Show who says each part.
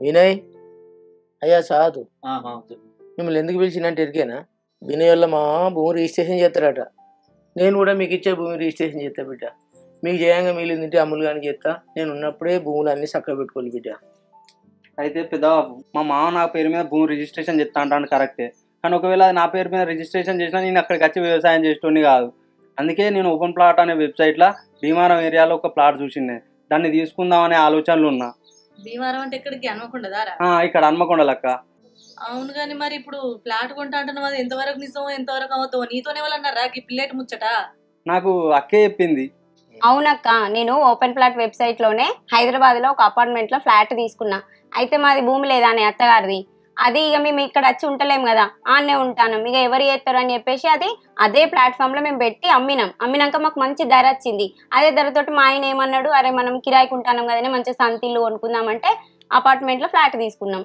Speaker 1: వినయ్ అయ్యా సాధు
Speaker 2: ఆహా.
Speaker 1: మిమ్మల్ని ఎందుకు పిలిచినంటే ఎరికేనా? వినయ్ వల్ల మా భూమి రిజిస్ట్రేషన్ చేస్తారట. నేను కూడా మీకు ఇచ్చే భూమి రిజిస్ట్రేషన్ చేస్తా బిడ్డ. మీకు చేయంగా మిగిలింది తింటే అమ్ములు కానీ చేస్తా. నేను ఉన్నప్పుడే భూములు అన్నీ చక్కగా పెట్టుకోవాలి బిడ్డ.
Speaker 2: అయితే పెద్ద మా మామ నా పేరు మీద భూమి రిజిస్ట్రేషన్ చేస్తా అంటాను కరెక్టే, కానీ ఒకవేళ అది నా పేరు మీద రిజిస్ట్రేషన్ చేసినా నేను అక్కడికి వచ్చి వ్యవసాయం చేసేటోని కాదు. అందుకే నేను ఓపెన్ ప్లాట్ అనే వెబ్సైట్లో భీమారం ఏరియాలో ఒక ప్లాట్ చూసిండే, దాన్ని తీసుకుందామనే ఆలోచనలు ఉన్నా.
Speaker 3: భీమారం అంటే ఇక్కడికి హన్మకొండదారా?
Speaker 2: ఇక్కడ హన్మకొండ లెక్క.
Speaker 3: అవును కానీ మరి ఇప్పుడు ఫ్లాట్ కొంటా అంటున్నావు, అది ఎంతవరకు నిజమో ఎంతవరకు అవుతావు? నీతోనే వాళ్ళన్నారా ఈ పిల్లటి ముచ్చట?
Speaker 2: నాకు అక్కే చెప్పింది.
Speaker 4: అవునక్క, నేను ఓపెన్ ప్లాట్ వెబ్సైట్ లోనే హైదరాబాద్ లో ఒక అపార్ట్మెంట్ లో ఫ్లాట్ తీసుకున్నా. అయితే మాది భూమి లేదా అని అత్తగారిది. అది ఇక మేము ఇక్కడ వచ్చి ఉంటలేము కదా, ఆన్నే ఉంటాను. ఇక ఎవరు చేస్తారు అని చెప్పేసి అదే ప్లాట్ఫామ్ లో మేము పెట్టి అమ్మినాక మాకు మంచి ధర వచ్చింది. అదే ధరతోటి మా ఆయన ఏమన్నాడు, అరే మనం కిరాయికి ఉంటాం కదనే మంచి సంతిల్లు కొనుక్కుందామంటే అపార్ట్మెంట్ లో ఫ్లాట్ తీసుకున్నాం.